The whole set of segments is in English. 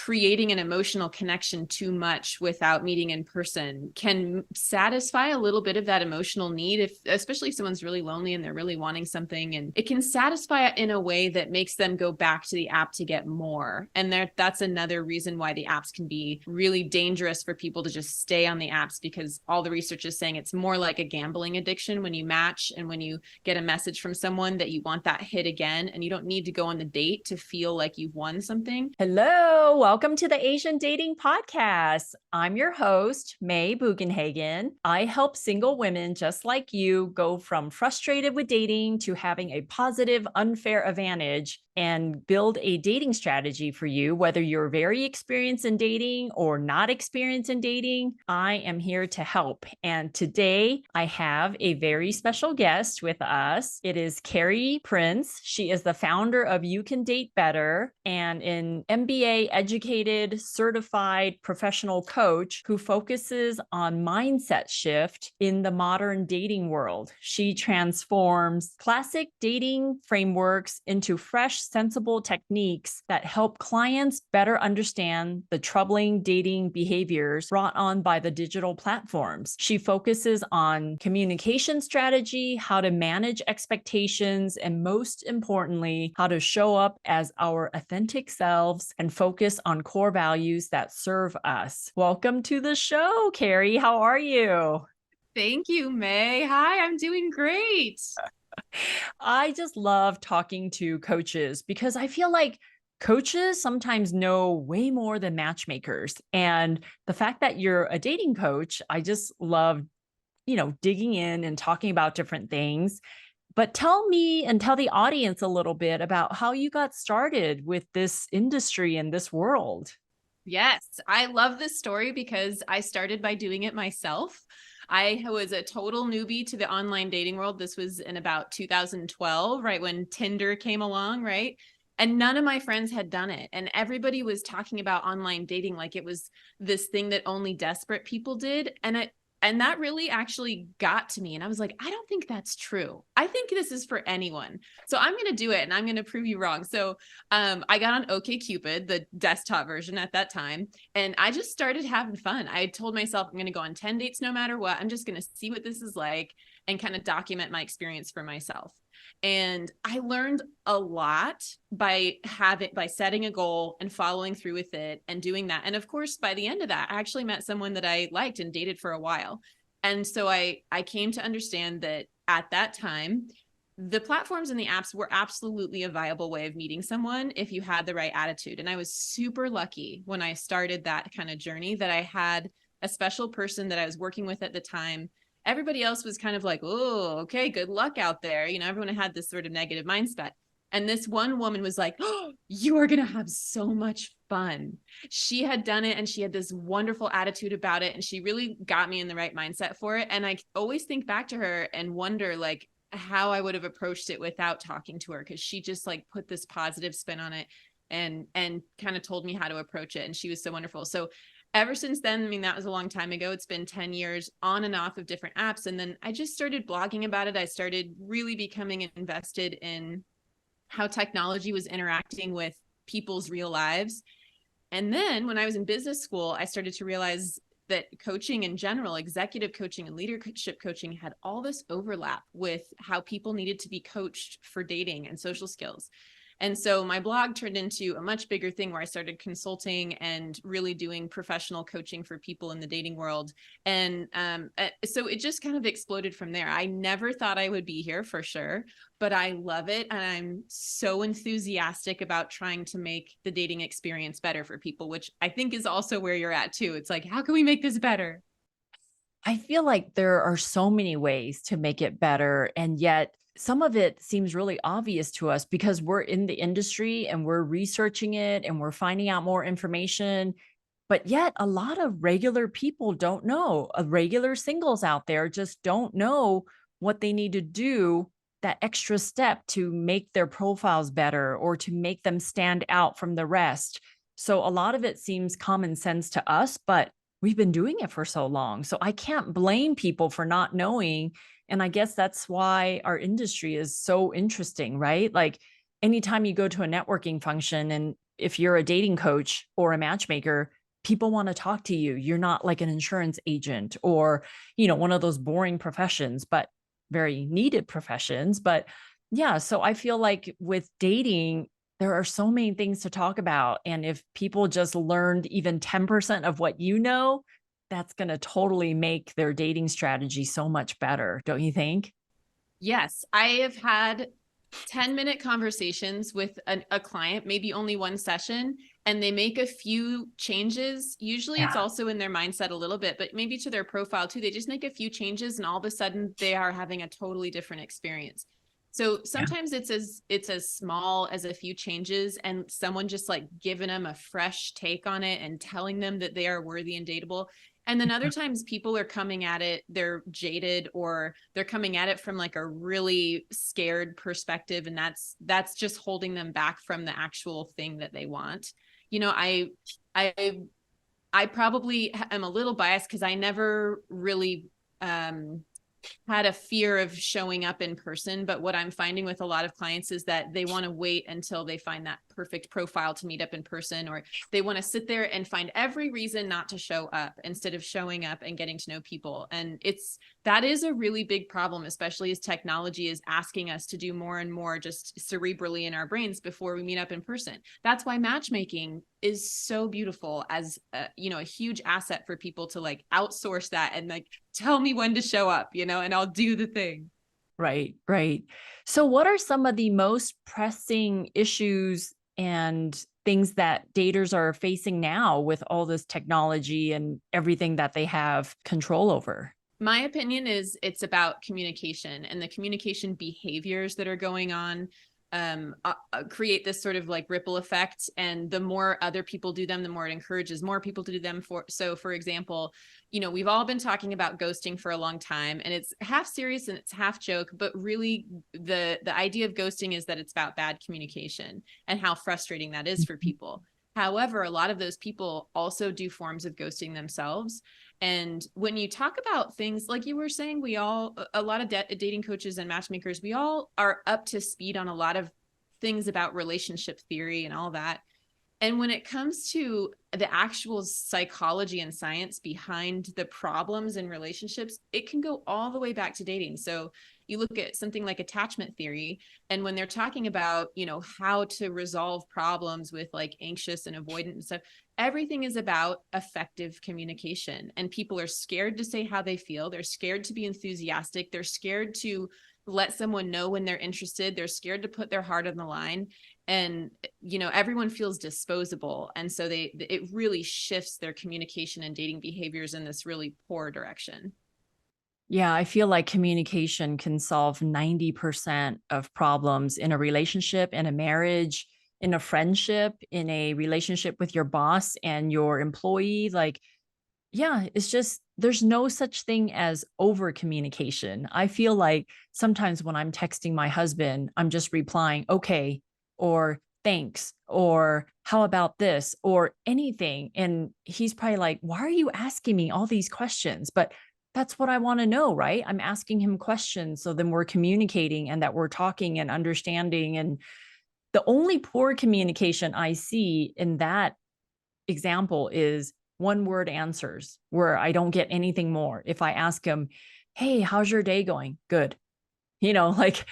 creating an emotional connection too much without meeting in person can satisfy a little bit of that emotional need, if especially if someone's really lonely and they're really wanting something, and it can satisfy it in a way that makes them go back to the app to get more. And that's another reason why the apps can be really dangerous for people to just stay on the apps, because all the research is saying it's more like a gambling addiction when you match and when you get a message from someone that you want that hit again, and you don't need to go on the date to feel like you've won something. Hello, welcome to the Asian Dating Podcast. I'm your host, May Bugenhagen. I help single women just like you go from frustrated with dating to having a positive, unfair advantage and build a dating strategy for you, whether you're very experienced in dating or not experienced in dating. I am here to help. And today I have a very special guest with us. It is Carrie Prince. She is the founder of You Can Date Better and an MBA educated, certified professional coach who focuses on mindset shift in the modern dating world. She transforms classic dating frameworks into fresh, sensible techniques that help clients better understand the troubling dating behaviors brought on by the digital platforms. She focuses on communication strategy, how to manage expectations, and most importantly, how to show up as our authentic selves and focus on core values that serve us. Welcome to the show, Carrie. How are you? Thank you, May. Hi, I'm doing great. I just love talking to coaches because I feel like coaches sometimes know way more than matchmakers. And the fact that you're a dating coach, I just love, digging in and talking about different things. But tell me and tell the audience a little bit about how you got started with this industry and this world. Yes, I love this story because I started by doing it myself. I was a total newbie to the online dating world. This was in about 2012, right when Tinder came along, right? And none of my friends had done it. And everybody was talking about online dating like it was this thing that only desperate people did. And that really actually got to me. And I was like, I don't think that's true. I think this is for anyone. So I'm going to do it and I'm going to prove you wrong. So I got on OkCupid, the desktop version at that time, and I just started having fun. I told myself I'm going to go on 10 dates no matter what. I'm just going to see what this is like and kind of document my experience for myself. And I learned a lot by setting a goal and following through with it and doing that. And of course, by the end of that, I actually met someone that I liked and dated for a while. And so I came to understand that at that time, the platforms and the apps were absolutely a viable way of meeting someone if you had the right attitude. And I was super lucky when I started that kind of journey that I had a special person that I was working with at the time. Everybody else was kind of like, oh, okay, good luck out there. Everyone had this sort of negative mindset. And this one woman was like, oh, you are going to have so much fun. She had done it and she had this wonderful attitude about it. And she really got me in the right mindset for it. And I always think back to her and wonder like how I would have approached it without talking to her. Cause she just like put this positive spin on it and kind of told me how to approach it. And she was so wonderful. So ever since then, I mean, that was a long time ago. It's been 10 years on and off of different apps. And then I just started blogging about it. I started really becoming invested in how technology was interacting with people's real lives. And then when I was in business school, I started to realize that coaching in general, executive coaching and leadership coaching had all this overlap with how people needed to be coached for dating and social skills. And so my blog turned into a much bigger thing where I started consulting and really doing professional coaching for people in the dating world. And so it just kind of exploded from there. I never thought I would be here for sure, but I love it. And I'm so enthusiastic about trying to make the dating experience better for people, which I think is also where you're at too. It's like, how can we make this better? I feel like there are so many ways to make it better. And yet some of it seems really obvious to us because we're in the industry and we're researching it and we're finding out more information. But yet a lot of regular people don't know. Regular singles out there just don't know what they need to do, that extra step to make their profiles better or to make them stand out from the rest. So a lot of it seems common sense to us, but we've been doing it for so long. So I can't blame people for not knowing. And I guess that's why our industry is so interesting, right? Like anytime you go to a networking function and if you're a dating coach or a matchmaker, people want to talk to you. You're not like an insurance agent or, one of those boring professions, but very needed professions. But yeah, so I feel like with dating, there are so many things to talk about. And if people just learned even 10% of what you know, that's going to totally make their dating strategy so much better, don't you think? Yes, I have had 10-minute conversations with a client, maybe only one session, and they make a few changes. Usually it's Yeah. also in their mindset a little bit, but maybe to their profile too. They just make a few changes and all of a sudden they are having a totally different experience. So Yeah. sometimes it's as small as a few changes and someone just like giving them a fresh take on it and telling them that they are worthy and dateable. And then other times people are coming at it, they're jaded or they're coming at it from like a really scared perspective. And that's just holding them back from the actual thing that they want. You know, I I probably am a little biased because I never really had a fear of showing up in person. But what I'm finding with a lot of clients is that they want to wait until they find that perfect profile to meet up in person, or they want to sit there and find every reason not to show up instead of showing up and getting to know people. And that is a really big problem, especially as technology is asking us to do more and more just cerebrally in our brains before we meet up in person. That's why matchmaking is so beautiful as a huge asset for people to like outsource that and like tell me when to show up, and I'll do the thing. Right, right. So, what are some of the most pressing issues and things that daters are facing now with all this technology and everything that they have control over? My opinion is it's about communication and the communication behaviors that are going on create this sort of like ripple effect. And the more other people do them, the more it encourages more people to do them. For example, we've all been talking about ghosting for a long time, and it's half serious and it's half joke, but really the idea of ghosting is that it's about bad communication and how frustrating that is for people. However, a lot of those people also do forms of ghosting themselves. And when you talk about things like you were saying, a lot of dating coaches and matchmakers, we all are up to speed on a lot of things about relationship theory and all that. And when it comes to the actual psychology and science behind the problems in relationships, it can go all the way back to dating. So you look at something like attachment theory, and when they're talking about, how to resolve problems with like anxious and avoidant and stuff, everything is about effective communication. And people are scared to say how they feel. They're scared to be enthusiastic. They're scared to let someone know when they're interested. They're scared to put their heart on the line. And everyone feels disposable, and so it really shifts their communication and dating behaviors in this really poor direction. Yeah, I feel like communication can solve 90% of problems in a relationship, in a marriage, in a friendship, in a relationship with your boss and your employee. Like, yeah, it's just there's no such thing as over communication. I feel like sometimes when I'm texting my husband, I'm just replying, okay, or thanks, or how about this, or anything. And he's probably like, why are you asking me all these questions? But that's what I want to know, right? I'm asking him questions. So then we're communicating and that we're talking and understanding. And the only poor communication I see in that example is one word answers where I don't get anything more. If I ask him, hey, how's your day going? Good. Like,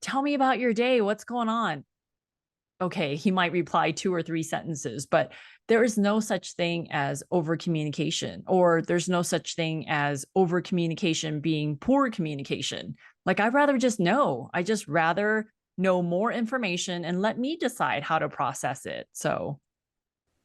tell me about your day. What's going on? Okay. He might reply two or three sentences, but there is no such thing as over communication, or there's no such thing as over communication being poor communication. Like, I'd rather just know. I just rather know more information and let me decide how to process it. So,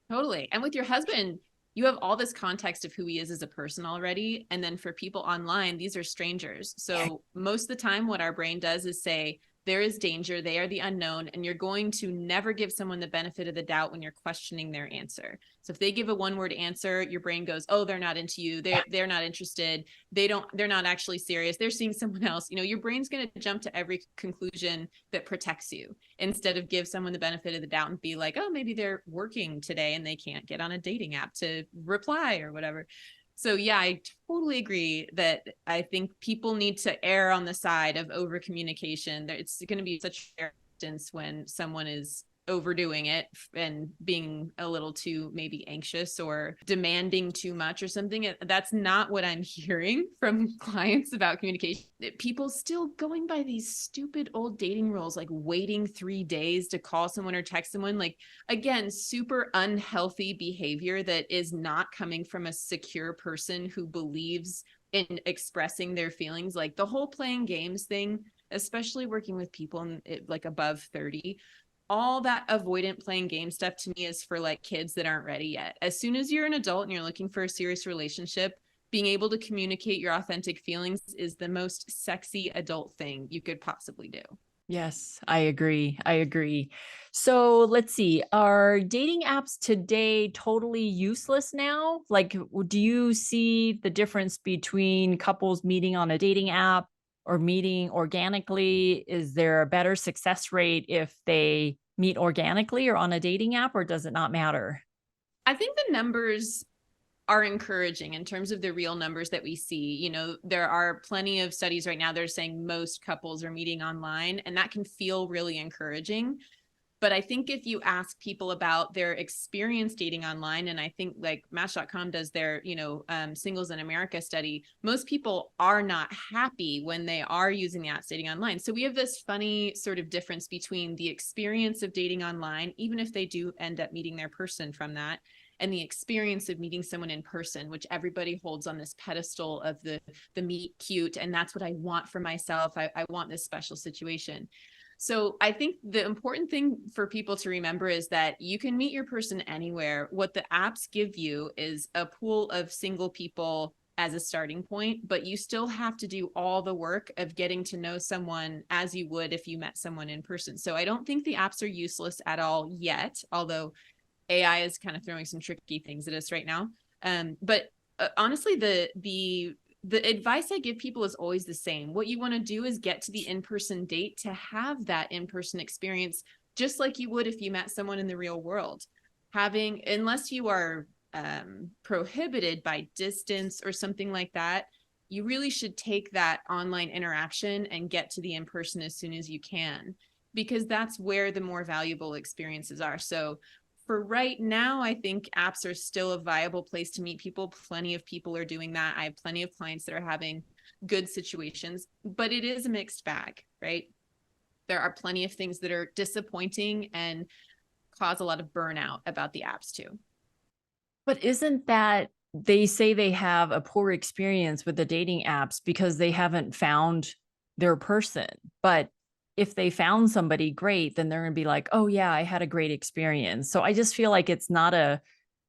Totally. And with your husband, you have all this context of who he is as a person already. And then for people online, these are strangers. So most of the time, what our brain does is say, there is danger. They are the unknown. And you're going to never give someone the benefit of the doubt when you're questioning their answer. So if they give a one-word answer, your brain goes, oh, they're not into you. They're not interested. They're not actually serious. They're seeing someone else. Your brain's going to jump to every conclusion that protects you instead of give someone the benefit of the doubt and be like, oh, maybe they're working today and they can't get on a dating app to reply or whatever. So yeah, I totally agree that I think people need to err on the side of over communication. It's going to be such a distance when someone is overdoing it and being a little too maybe anxious or demanding too much or something. That's not what I'm hearing from clients about communication. People still going by these stupid old dating rules, like waiting 3 days to call someone or text someone. Like, again, super unhealthy behavior that is not coming from a secure person who believes in expressing their feelings. Like the whole playing games thing, especially working with people like above 30, all that avoidant playing game stuff to me is for like kids that aren't ready yet. As soon as you're an adult and you're looking for a serious relationship, being able to communicate your authentic feelings is the most sexy adult thing you could possibly do. Yes, I agree. I agree. So let's see. Are dating apps today totally useless now? Like, do you see the difference between couples meeting on a dating app or meeting organically? Is there a better success rate if they meet organically or on a dating app, or does it not matter? I think the numbers are encouraging in terms of the real numbers that we see. You know, there are plenty of studies right now that are saying most couples are meeting online, and that can feel really encouraging. But I think if you ask people about their experience dating online, and I think like Match.com does their, Singles in America study, most people are not happy when they are using the apps dating online. So we have this funny sort of difference between the experience of dating online, even if they do end up meeting their person from that, and the experience of meeting someone in person, which everybody holds on this pedestal of the meet cute. And that's what I want for myself. I want this special situation. So I think the important thing for people to remember is that you can meet your person anywhere. What the apps give you is a pool of single people as a starting point, but you still have to do all the work of getting to know someone as you would if you met someone in person. So I don't think the apps are useless at all yet, although AI is kind of throwing some tricky things at us right now. But honestly, the advice I give people is always the same. What you want to do is get to the in-person date to have that in-person experience, just like you would if you met someone in the real world. Unless you are prohibited by distance or something like that, you really should take that online interaction and get to the in-person as soon as you can, because that's where the more valuable experiences are. So for right now, I think apps are still a viable place to meet people. Plenty of people are doing that. I have plenty of clients that are having good situations, but it is a mixed bag, right? There are plenty of things that are disappointing and cause a lot of burnout about the apps too. But isn't that they say they have a poor experience with the dating apps because they haven't found their person. But if they found somebody great, then they're going to be like, oh, yeah, I had a great experience. So I just feel like it's not a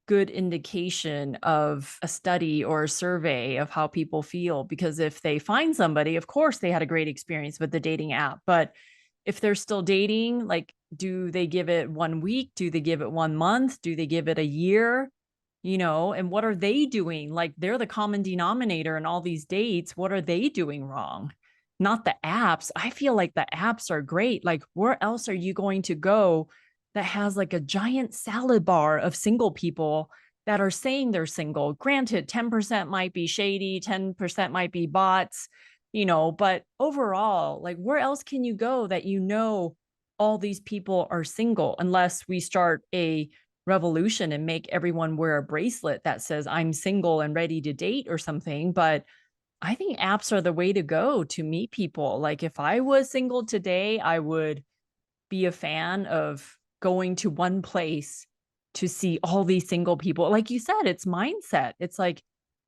good indication of a study or a survey of how people feel. Because if they find somebody, of course, they had a great experience with the dating app. But if they're still dating, like, do they give it 1 week? Do they give it 1 month? Do they give it a year? And what are they doing? Like, they're the common denominator in all these dates. What are they doing wrong? Not the apps. I feel like the apps are great. Like, where else are you going to go that has like a giant salad bar of single people that are saying they're single? Granted, 10% might be shady, 10% might be bots, but overall, like, where else can you go that all these people are single, unless we start a revolution and make everyone wear a bracelet that says I'm single and ready to date or something. But I think apps are the way to go to meet people. Like, if I was single today, I would be a fan of going to one place to see all these single people. Like you said, it's mindset. It's like,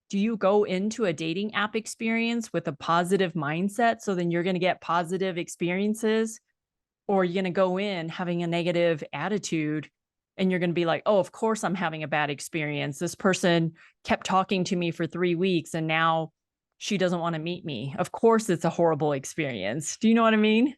do you go into a dating app experience with a positive mindset, so then you're going to get positive experiences? Or you're going to go in having a negative attitude and you're going to be like, oh, of course I'm having a bad experience. This person kept talking to me for 3 weeks and now she doesn't want to meet me. Of course it's a horrible experience. Do you know what I mean?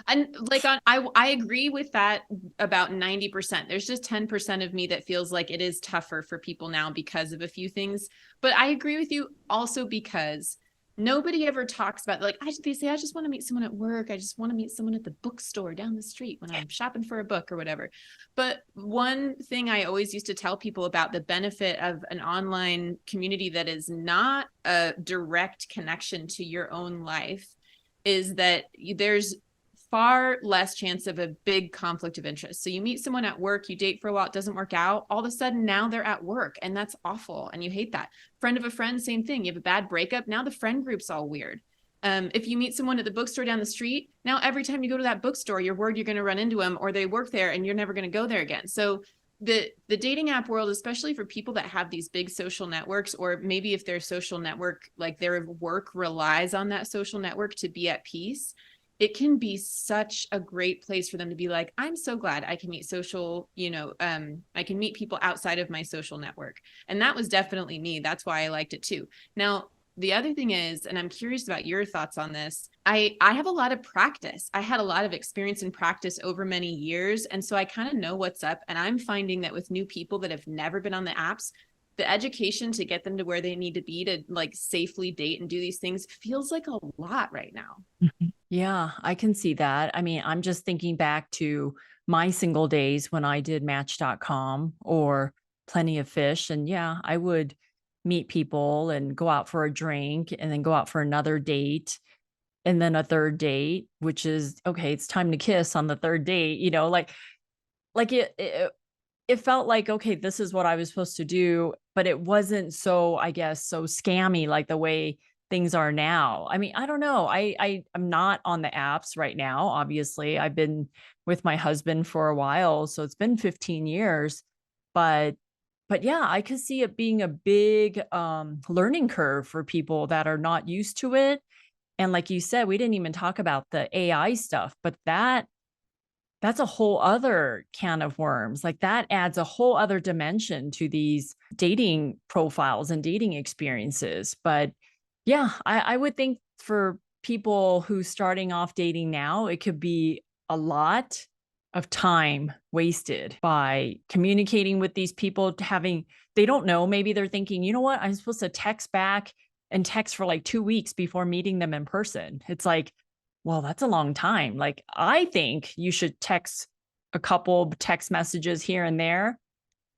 And like I agree with that about 90%. There's just 10% of me that feels like it is tougher for people now because of a few things. But I agree with you also because nobody ever talks about, like, they say, I just want to meet someone at work. I just want to meet someone at the bookstore down the street when I'm shopping for a book or whatever. But one thing I always used to tell people about the benefit of an online community that is not a direct connection to your own life is that there's far less chance of a big conflict of interest. So you meet someone at work, you date for a while, it doesn't work out. All of a sudden now they're at work, and that's awful. And you hate that. Friend of a friend, same thing. You have a bad breakup. Now the friend group's all weird. If you meet someone at the bookstore down the street, now every time you go to that bookstore, you're worried you're going to run into them, or they work there and you're never going to go there again. So the dating app world, especially for people that have these big social networks, or maybe if their social network, like their work relies on that social network to be at peace, it can be such a great place for them to be like, I'm so glad I can meet I can meet people outside of my social network. And that was definitely me. That's why I liked it too. Now, the other thing is, and I'm curious about your thoughts on this, I have a lot of practice. I had a lot of experience and practice over many years. And so I kind of know what's up. And I'm finding that with new people that have never been on the apps, the education to get them to where they need to be to like safely date and do these things feels like a lot right now. Yeah, I can see that. I mean, I'm just thinking back to my single days when I did Match.com or Plenty of Fish. And yeah, I would meet people and go out for a drink and then go out for another date and then a third date, which is okay, it's time to kiss on the third date, like it felt like, okay, this is what I was supposed to do, but it wasn't so, I guess, so scammy like the way things are now. I mean, I don't know. I'm not on the apps right now. Obviously, I've been with my husband for a while, so it's been 15 years. But yeah, I could see it being a big learning curve for people that are not used to it. And like you said, we didn't even talk about the AI stuff, but that's a whole other can of worms. Like that adds a whole other dimension to these dating profiles and dating experiences. But yeah, I would think for people who starting off dating now, it could be a lot of time wasted by communicating with these people, they don't know, maybe they're thinking, you know what, I'm supposed to text back and text for like 2 weeks before meeting them in person. It's like, well, that's a long time. Like, I think you should text a couple text messages here and there.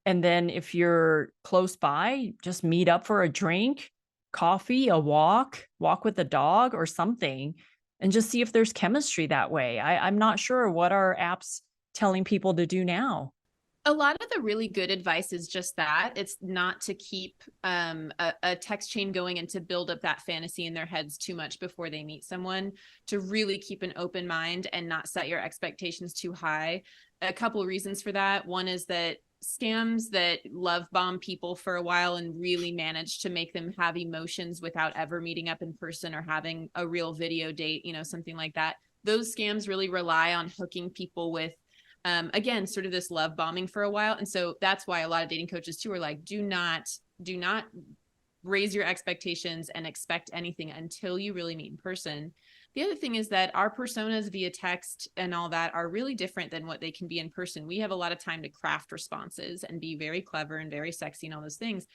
And then if you're close by, just meet up for a drink, coffee, a walk with the dog or something, and just see if there's chemistry that way. I'm not sure what are apps telling people to do now. A lot of the really good advice is just that. It's not to keep a text chain going and to build up that fantasy in their heads too much before they meet someone, to really keep an open mind and not set your expectations too high. A couple of reasons for that. One is that scams that love bomb people for a while and really manage to make them have emotions without ever meeting up in person or having a real video date, something like that. Those scams really rely on hooking people with again, sort of this love bombing for a while. And so that's why a lot of dating coaches too are like, do not raise your expectations and expect anything until you really meet in person. The other thing is that our personas via text and all that are really different than what they can be in person. We have a lot of time to craft responses and be very clever and very sexy and all those things.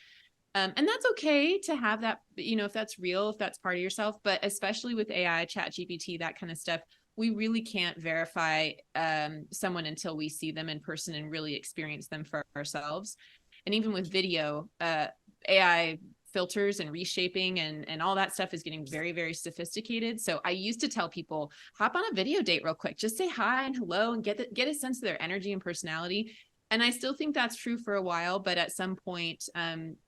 And that's okay to have that, if that's real, if that's part of yourself, but especially with AI, chat GPT, that kind of stuff, we really can't verify someone until we see them in person and really experience them for ourselves. And even with video, AI filters and reshaping and all that stuff is getting very, very sophisticated. So I used to tell people, hop on a video date real quick, just say hi and hello and get a sense of their energy and personality. And I still think that's true for a while, but at some point,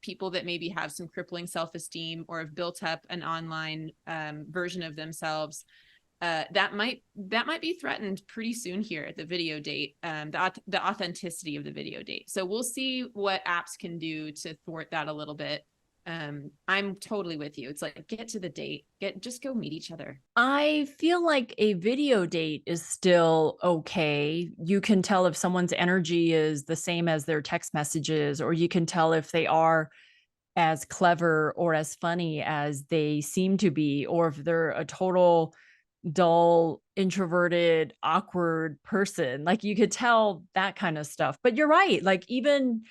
people that maybe have some crippling self-esteem or have built up an online version of themselves, that might be threatened pretty soon here at the video date, the authenticity of the video date. So we'll see what apps can do to thwart that a little bit. I'm totally with you. It's like, get to the date, just go meet each other. I feel like a video date is still okay. You can tell if someone's energy is the same as their text messages, or you can tell if they are as clever or as funny as they seem to be, or if they're a total dull, introverted, awkward person. Like you could tell that kind of stuff. But you're right. Like even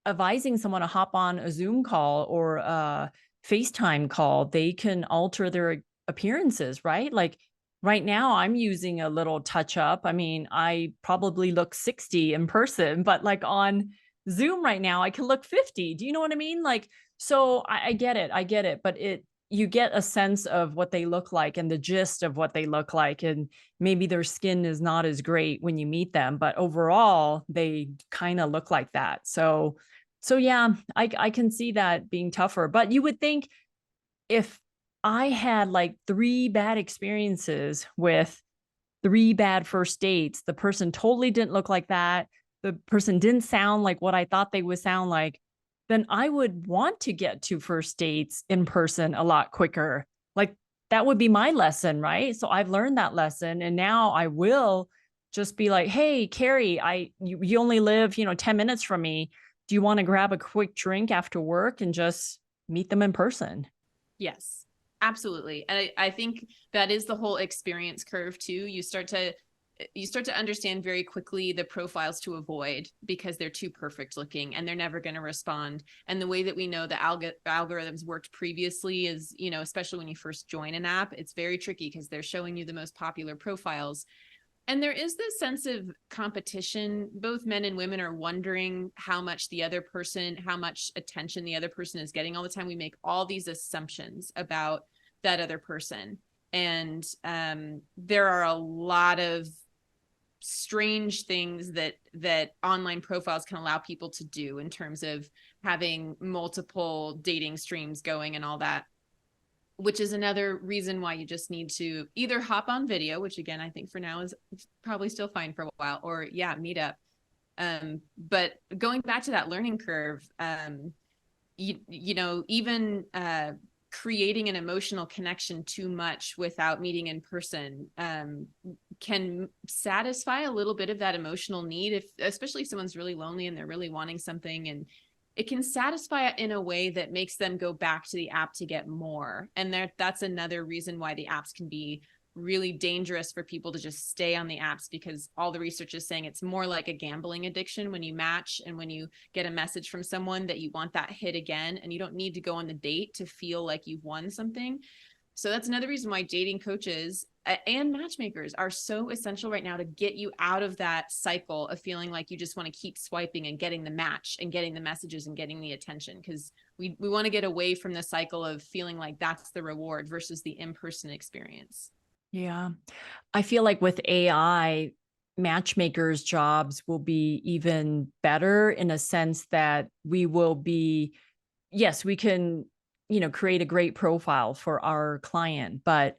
advising someone to hop on a Zoom call or a FaceTime call, they can alter their appearances, right? Like right now I'm using a little touch up. I mean, I probably look 60 in person, but like on Zoom right now, I can look 50. Do you know what I mean? Like, so I get it. I get it. But you get a sense of what they look like and the gist of what they look like. And maybe their skin is not as great when you meet them, but overall, they kind of look like that. So yeah, I can see that being tougher. But you would think if I had like 3 bad experiences with 3 bad first dates, the person totally didn't look like that, the person didn't sound like what I thought they would sound like, then I would want to get to first dates in person a lot quicker. Like that would be my lesson, right? So I've learned that lesson and now I will just be like, "Hey, Carrie, you only live, 10 minutes from me. Do you want to grab a quick drink after work and just meet them in person?" Yes, absolutely. And I think that is the whole experience curve too. You start to understand very quickly the profiles to avoid because they're too perfect looking and they're never going to respond. And the way that we know the algorithms worked previously is, especially when you first join an app, it's very tricky because they're showing you the most popular profiles. And there is this sense of competition. Both men and women are wondering how much attention the other person is getting all the time. We make all these assumptions about that other person. And there are a lot of strange things that online profiles can allow people to do in terms of having multiple dating streams going and all that, which is another reason why you just need to either hop on video, which again, I think for now is probably still fine for a while, or meet up. But going back to that learning curve, even creating an emotional connection too much without meeting in person can satisfy a little bit of that emotional need, especially if someone's really lonely and they're really wanting something, and it can satisfy it in a way that makes them go back to the app to get more. And that's another reason why the apps can be really dangerous for people to just stay on the apps, because all the research is saying it's more like a gambling addiction when you match and when you get a message from someone that you want that hit again, and you don't need to go on the date to feel like you've won something. So that's another reason why dating coaches and matchmakers are so essential right now to get you out of that cycle of feeling like you just want to keep swiping and getting the match and getting the messages and getting the attention, because we want to get away from the cycle of feeling like that's the reward versus the in-person experience. Yeah. I feel like with AI, matchmakers' jobs will be even better in a sense that we will be, yes, we can, create a great profile for our client, but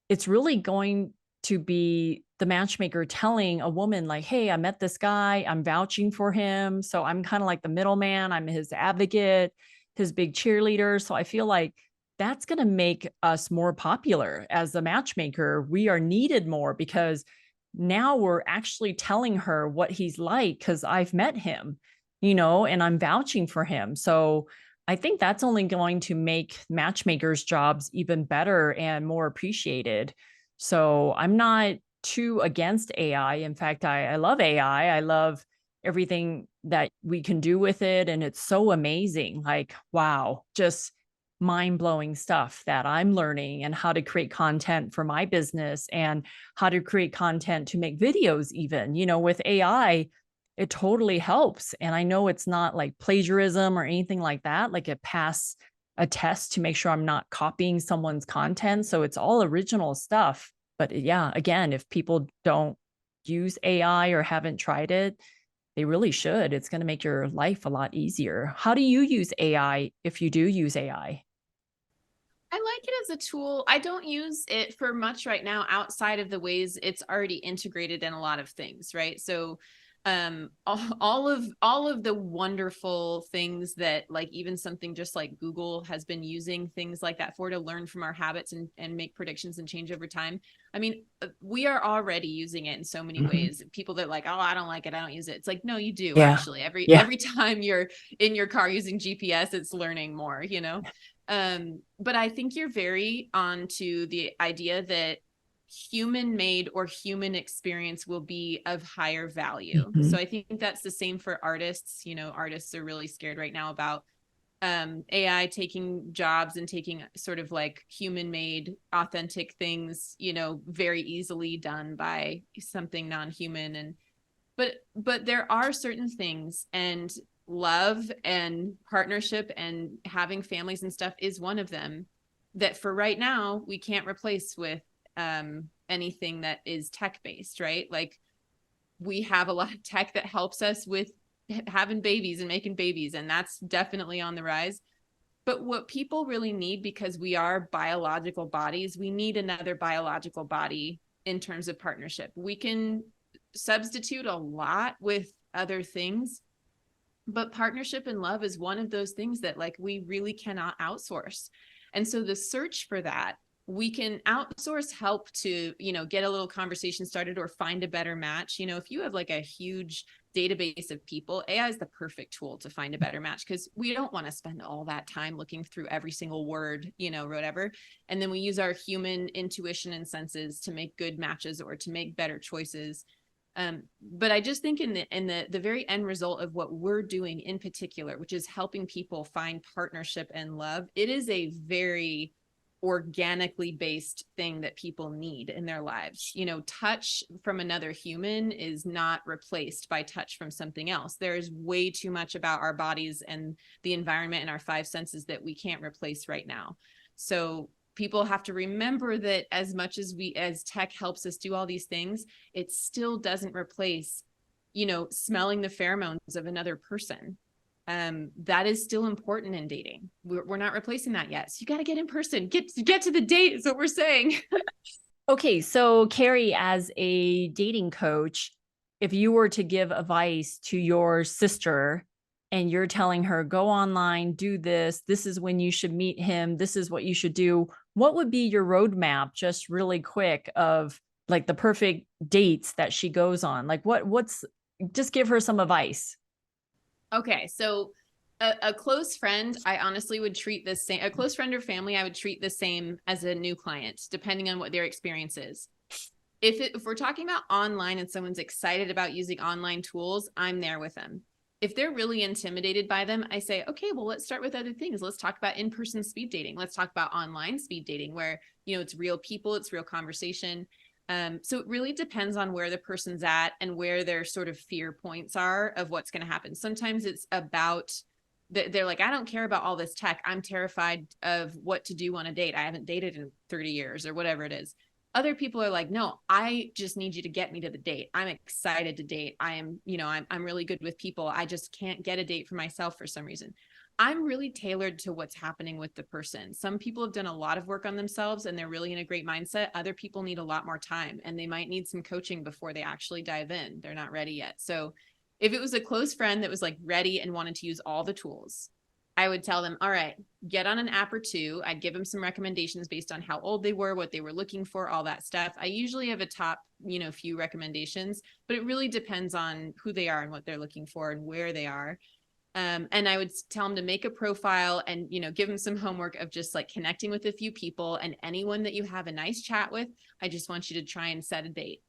it's really going to be the matchmaker telling a woman like, "Hey, I met this guy, I'm vouching for him." So I'm kind of like the middleman, I'm his advocate, his big cheerleader. So I feel like that's going to make us more popular as a matchmaker. We are needed more because now we're actually telling her what he's like because I've met him, and I'm vouching for him. So I think that's only going to make matchmakers' jobs even better and more appreciated. So I'm not too against AI. In fact, I love AI. I love everything that we can do with it. And it's so amazing. Like, wow, just mind blowing stuff that I'm learning, and how to create content for my business and how to create content to make videos, even, with AI. It totally helps. And I know it's not like plagiarism or anything like that. Like it passed a test to make sure I'm not copying someone's content. So it's all original stuff. But yeah, again, if people don't use AI or haven't tried it, they really should. It's going to make your life a lot easier. How do you use AI if you do use AI? I like it as a tool. I don't use it for much right now outside of the ways it's already integrated in a lot of things, right? So all of the wonderful things that, like, even something just like Google has been using things like that for, to learn from our habits and make predictions and change over time. I mean, we are already using it in so many Mhm. ways. People that are like, oh, I don't like it, I don't use it. It's like, no, you do Yeah. actually. Yeah. Every time you're in your car using GPS, it's learning more, you know? But I think you're very on to the idea that human made or human experience will be of higher value. So Mhm. I think that's the same for artists. Artists are really scared right now about AI taking jobs and taking sort of like human made authentic things, very easily done by something non-human. And but there are certain things, and love and partnership and having families and stuff is one of them, that for right now, we can't replace with anything that is tech-based, right? Like we have a lot of tech that helps us with having babies and making babies, and that's definitely on the rise. But what people really need, because we are biological bodies, we need another biological body in terms of partnership. We can substitute a lot with other things, but partnership and love is one of those things that like we really cannot outsource. And so the search for that, we can outsource help to, get a little conversation started or find a better match. If you have like a huge database of people, AI is the perfect tool to find a better match, because we don't want to spend all that time looking through every single word, whatever. And then we use our human intuition and senses to make good matches or to make better choices. But I just think in the very end result of what we're doing in particular, which is helping people find partnership and love, it is a very organically based thing that people need in their lives. Touch from another human is not replaced by touch from something else. There is way too much about our bodies and the environment and our five senses that we can't replace right now. So people have to remember that as much as tech helps us do all these things, it still doesn't replace, smelling the pheromones of another person. That is still important in dating. We're not replacing that yet. So you got to get in person, get to the date is what we're saying. Okay. So Carrie, as a dating coach, if you were to give advice to your sister and you're telling her, go online, do this is when you should meet him, this is what you should do, what would be your roadmap, just really quick, of like the perfect dates that she goes on? Like just give her some advice. Okay. So a close friend, I honestly would treat the same, a close friend or family, I would treat the same as a new client, depending on what their experience is. If we're talking about online and someone's excited about using online tools, I'm there with them. If they're really intimidated by them, I say, okay, well, let's start with other things. Let's talk about in-person speed dating. Let's talk about online speed dating where, it's real people, it's real conversation. So it really depends on where the person's at and where their sort of fear points are of what's going to happen. Sometimes it's about, they're like, I don't care about all this tech. I'm terrified of what to do on a date. I haven't dated in 30 years or whatever it is. Other people are like, no, I just need you to get me to the date. I'm excited to date. I am, I'm really good with people. I just can't get a date for myself for some reason. I'm really tailored to what's happening with the person. Some people have done a lot of work on themselves and they're really in a great mindset. Other people need a lot more time and they might need some coaching before they actually dive in. They're not ready yet. So if it was a close friend that was like ready and wanted to use all the tools, I would tell them, all right, get on an app or two. I'd give them some recommendations based on how old they were, what they were looking for, all that stuff. I usually have a top, few recommendations, but it really depends on who they are and what they're looking for and where they are. And I would tell them to make a profile and, give them some homework of just like connecting with a few people, and anyone that you have a nice chat with, I just want you to try and set a date,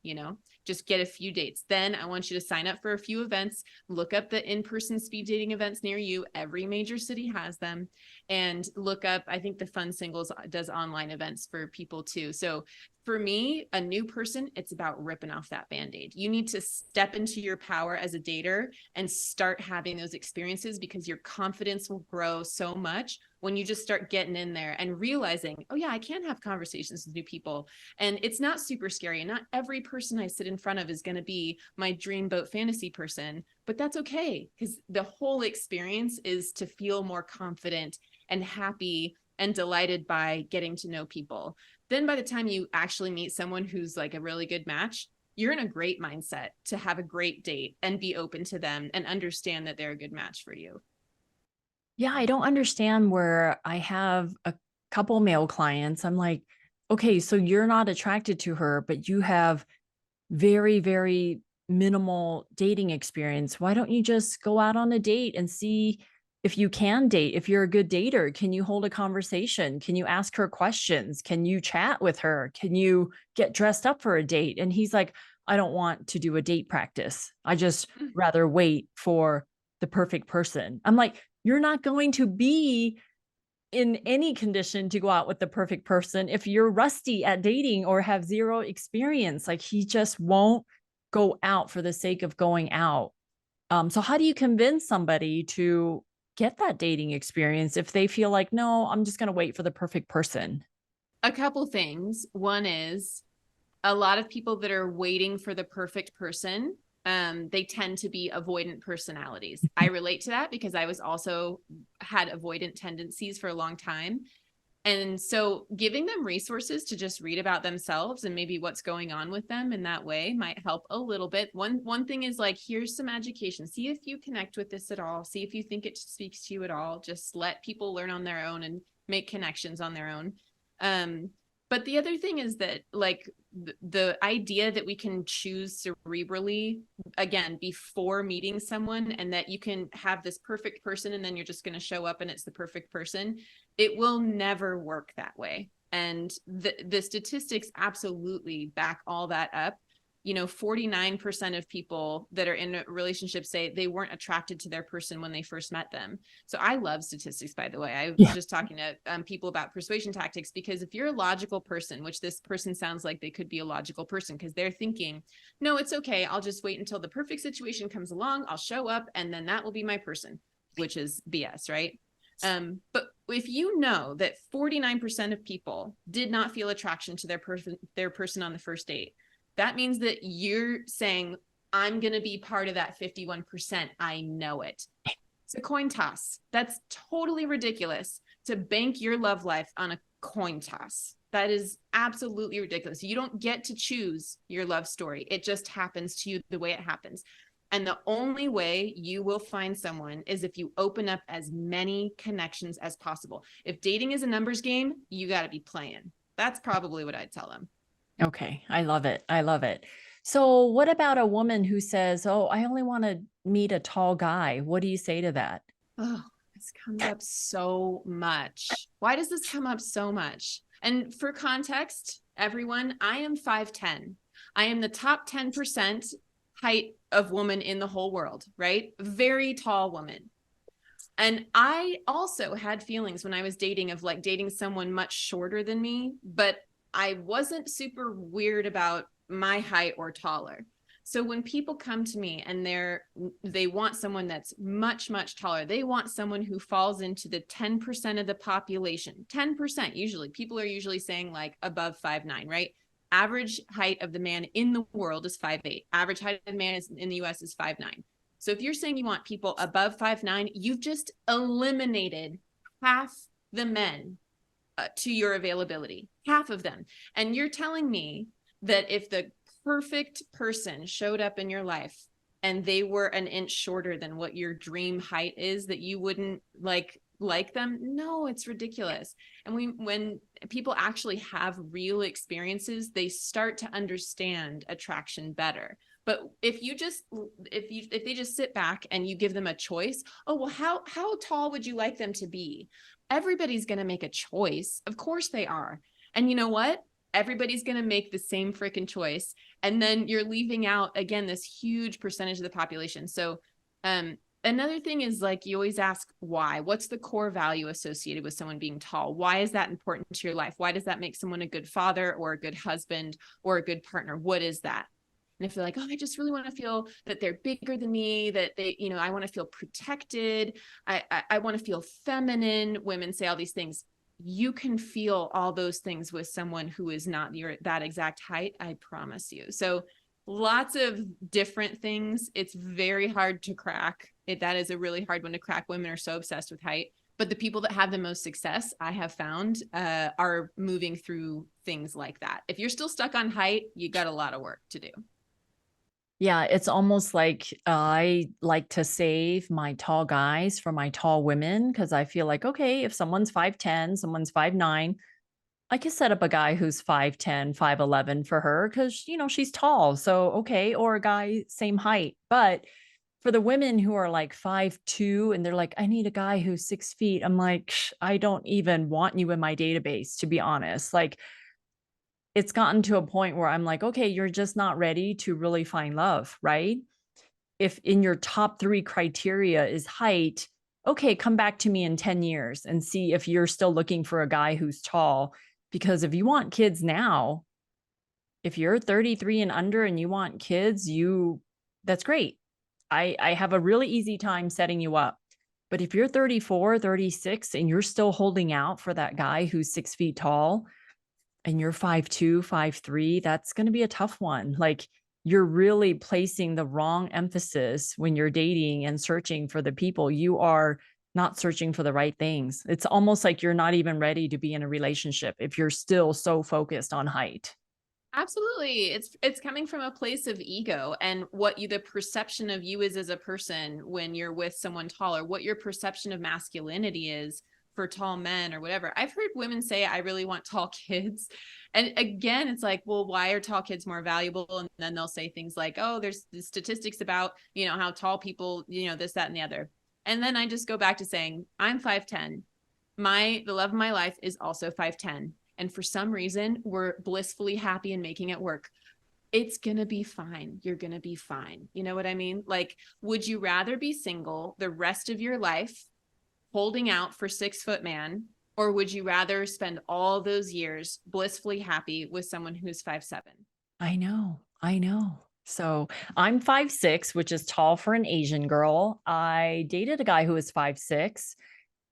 just get a few dates. Then I want you to sign up for a few events, look up the in-person speed dating events near you. Every major city has them. And look up, I think the Fun Singles does online events for people too. So for me, a new person, it's about ripping off that Band-Aid. You need to step into your power as a dater and start having those experiences, because your confidence will grow so much when you just start getting in there and realizing, oh yeah, I can have conversations with new people. And it's not super scary. And not every person I sit in front of is going to be my dreamboat fantasy person, but that's okay, because the whole experience is to feel more confident and happy and delighted by getting to know people. Then by the time you actually meet someone who's like a really good match, you're in a great mindset to have a great date and be open to them and understand that they're a good match for you. Yeah, I don't understand where I have a couple male clients. I'm like, okay, so you're not attracted to her, but you have very, very minimal dating experience. Why don't you just go out on a date and see if you can date? If you're a good dater, can you hold a conversation? Can you ask her questions? Can you chat with her? Can you get dressed up for a date? And he's like, I don't want to do a date practice. I just rather wait for the perfect person. I'm like, you're not going to be in any condition to go out with the perfect person if you're rusty at dating or have zero experience. Like, he just won't go out for the sake of going out. So how do you convince somebody to get that dating experience if they feel like, no, I'm just going to wait for the perfect person? A couple things. One is a lot of people that are waiting for the perfect person, they tend to be avoidant personalities. I relate to that because I was also had avoidant tendencies for a long time. And so giving them resources to just read about themselves and maybe what's going on with them in that way might help a little bit. One thing is like, here's some education. See if you connect with this at all. See if you think it speaks to you at all. Just let people learn on their own and make connections on their own. But the other thing is that like the idea that we can choose cerebrally again before meeting someone, and that you can have this perfect person and then you're just going to show up and it's the perfect person, it will never work that way. And the statistics absolutely back all that up. 49% of people that are in a relationship say they weren't attracted to their person when they first met them. So I love statistics, by the way. I was just talking to people about persuasion tactics, because if you're a logical person, which this person sounds like they could be a logical person, because they're thinking, no, it's okay, I'll just wait until the perfect situation comes along, I'll show up, and then that will be my person, which is BS, right? But if you know that 49% of people did not feel attraction to their person on the first date, that means that you're saying, I'm going to be part of that 51%. I know it. It's a coin toss. That's totally ridiculous to bank your love life on a coin toss. That is absolutely ridiculous. You don't get to choose your love story. It just happens to you the way it happens. And the only way you will find someone is if you open up as many connections as possible. If dating is a numbers game, you got to be playing. That's probably what I'd tell them. Okay. I love it. I love it. So what about a woman who says, oh, I only want to meet a tall guy? What do you say to that? Oh, this comes up so much. Why does this come up so much? And for context, everyone, I am 5'10". I am the top 10% height of woman in the whole world, right? Very tall woman. And I also had feelings when I was dating of like dating someone much shorter than me, but I wasn't super weird about my height or taller. So when people come to me and they want someone that's much, much taller, they want someone who falls into the 10% of the population. 10% usually. People are usually saying like above 5'9", right? Average height of the man in the world is 5'8". Average height of the man in the US is 5'9". So if you're saying you want people above 5'9", you've just eliminated half the men to your availability, half of them. And you're telling me that if the perfect person showed up in your life and they were an inch shorter than what your dream height is, that you wouldn't like them? No, it's ridiculous. And when people actually have real experiences, they start to understand attraction better. But if they just sit back and you give them a choice, oh, well, how tall would you like them to be? Everybody's going to make a choice. Of course they are. And you know what? Everybody's going to make the same freaking choice. And then you're leaving out, again, this huge percentage of the population. So another thing is like, you always ask why. What's the core value associated with someone being tall? Why is that important to your life? Why does that make someone a good father or a good husband or a good partner? What is that? And if they're like, oh, I just really want to feel that they're bigger than me, that they, I want to feel protected. I want to feel feminine. Women say all these things. You can feel all those things with someone who is not that exact height. I promise you. So lots of different things. It's very hard to crack. That is a really hard one to crack. Women are so obsessed with height. But the people that have the most success, I have found, are moving through things like that. If you're still stuck on height, you got a lot of work to do. Yeah, it's almost like I like to save my tall guys for my tall women, because I feel like, okay, if someone's 5'10", someone's 5'9", I could set up a guy who's 5'10", 5'11" for her because, she's tall. So, okay, or a guy same height. But for the women who are like 5'2" and they're like, I need a guy who's 6 feet. I'm like, I don't even want you in my database, to be honest. Like, it's gotten to a point where I'm like, okay, you're just not ready to really find love, right? If in your top 3 criteria is height, okay, come back to me in 10 years and see if you're still looking for a guy who's tall. Because if you want kids now, if you're 33 and under and you want kids, that's great. I have a really easy time setting you up. But if you're 34, 36, and you're still holding out for that guy who's 6 feet tall and you're 5'2", 5'3", that's going to be a tough one. Like, you're really placing the wrong emphasis when you're dating and searching for the people. You are not searching for the right things. It's almost like you're not even ready to be in a relationship if you're still so focused on height. Absolutely. It's coming from a place of ego and what you the perception of you is as a person when you're with someone taller, what your perception of masculinity is for tall men or whatever. I've heard women say, I really want tall kids. And again, it's like, well, why are tall kids more valuable? And then they'll say things like, oh, there's the statistics about, how tall people, this, that, and the other. And then I just go back to saying, I'm 5'10". The love of my life is also 5'10". And for some reason, we're blissfully happy and making it work. It's going to be fine. You're going to be fine. You know what I mean? Like, would you rather be single the rest of your life holding out for 6-foot man? Or would you rather spend all those years blissfully happy with someone who's 5'7"? I know. I know. So I'm 5'6", which is tall for an Asian girl. I dated a guy who was 5'6",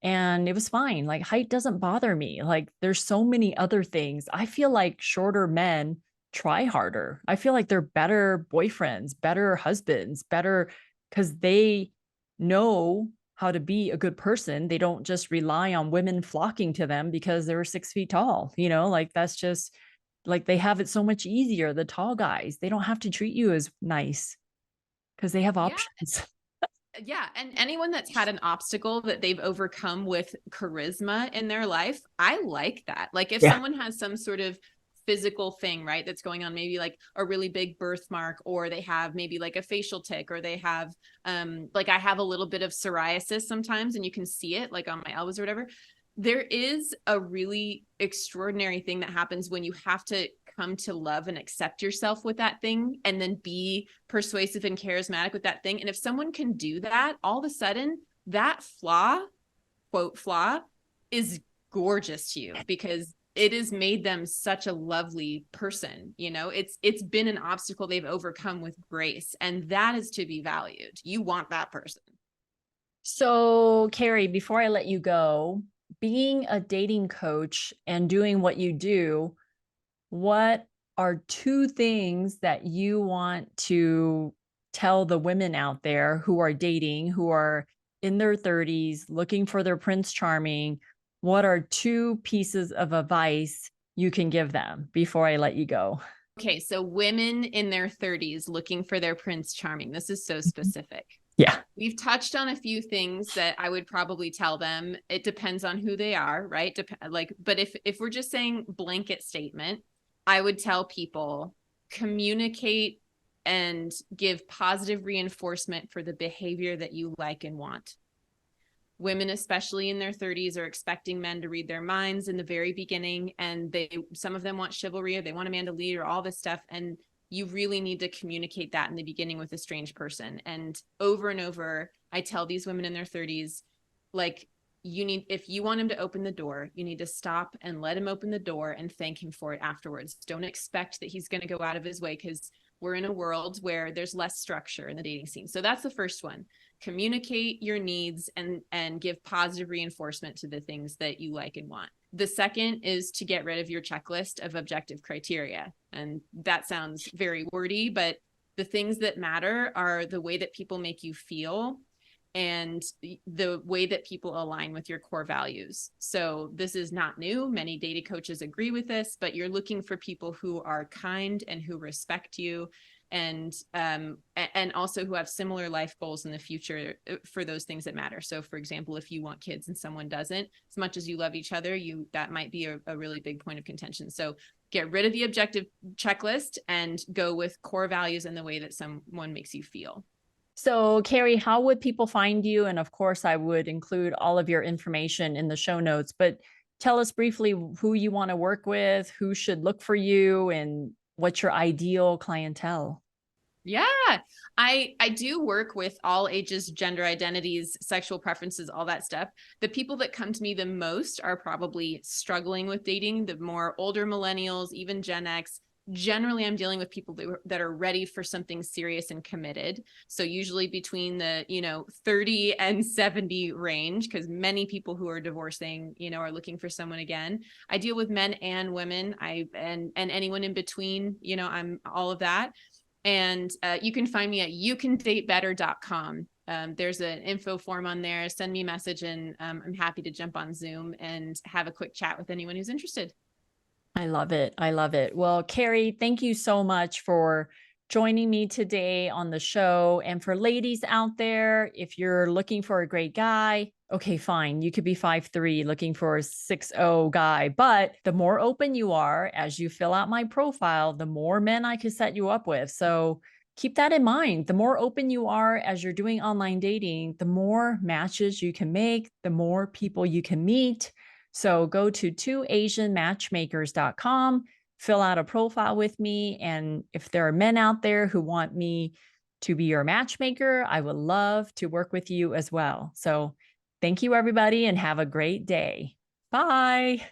and it was fine. Like, height doesn't bother me. Like, there's so many other things. I feel like shorter men try harder. I feel like they're better boyfriends, better husbands, better because they know how to be a good person. They don't just rely on women flocking to them because they're 6 feet tall. Like, that's just like, they have it so much easier. The tall guys, they don't have to treat you as nice because they have Yeah. options. Yeah. And anyone that's had an obstacle that they've overcome with charisma in their life, I like that. Like, if Yeah. someone has some sort of physical thing, right, that's going on, maybe like a really big birthmark, or they have maybe like a facial tic, or they have, like I have a little bit of psoriasis sometimes, and you can see it like on my elbows or whatever. There is a really extraordinary thing that happens when you have to come to love and accept yourself with that thing, and then be persuasive and charismatic with that thing. And if someone can do that, all of a sudden that flaw, quote flaw, is gorgeous to you because it has made them such a lovely person. It's been an obstacle they've overcome with grace, and that is to be valued. You want that person. So, Carrie, before I let you go, being a dating coach and doing what you do, what are 2 things that you want to tell the women out there who are dating, who are in their 30s, looking for their Prince Charming? What are 2 pieces of advice you can give them before I let you go? Okay, so women in their 30s looking for their Prince Charming. This is so specific. Yeah. We've touched on a few things that I would probably tell them. It depends on who they are, right? But if we're just saying blanket statement, I would tell people communicate and give positive reinforcement for the behavior that you like and want. Women, especially in their 30s, are expecting men to read their minds in the very beginning, and some of them want chivalry, or they want a man to lead, or all this stuff. And you really need to communicate that in the beginning with a strange person. And over, I tell these women in their 30s, like, if you want him to open the door, you need to stop and let him open the door and thank him for it afterwards. Don't expect that he's going to go out of his way, because we're in a world where there's less structure in the dating scene. So that's the first one. Communicate your needs and give positive reinforcement to the things that you like and want. The second is to get rid of your checklist of objective criteria. And that sounds very wordy, but the things that matter are the way that people make you feel and the way that people align with your core values. So this is not new. Many dating coaches agree with this, but you're looking for people who are kind and who respect you, and also who have similar life goals in the future for those things that matter. So for example, if you want kids and someone doesn't, as much as you love each other, that might be a really big point of contention. So get rid of the objective checklist and go with core values and the way that someone makes you feel. So, Carrie, how would people find you? And of course, I would include all of your information in the show notes, but tell us briefly who you want to work with, who should look for you, and what's your ideal clientele? Yeah, I do work with all ages, gender identities, sexual preferences, all that stuff. The people that come to me the most are probably struggling with dating, the more older millennials, even Gen X, generally I'm dealing with people that are ready for something serious and committed. So usually between the, 30 and 70 range, because many people who are divorcing, are looking for someone again. I deal with men and women, and anyone in between, I'm all of that. And you can find me at youcandatebetter.com. There's an info form on there. Send me a message, and I'm happy to jump on Zoom and have a quick chat with anyone who's interested. I love it. I love it. Well, Carrie, thank you so much for joining me today on the show. And for ladies out there, if you're looking for a great guy, okay, fine. You could be 5'3", looking for a 6'0" guy. But the more open you are as you fill out my profile, the more men I could set you up with. So keep that in mind. The more open you are as you're doing online dating, the more matches you can make, the more people you can meet. So go to twoasianmatchmakers.com, fill out a profile with me. And if there are men out there who want me to be your matchmaker, I would love to work with you as well. So thank you, everybody, and have a great day. Bye.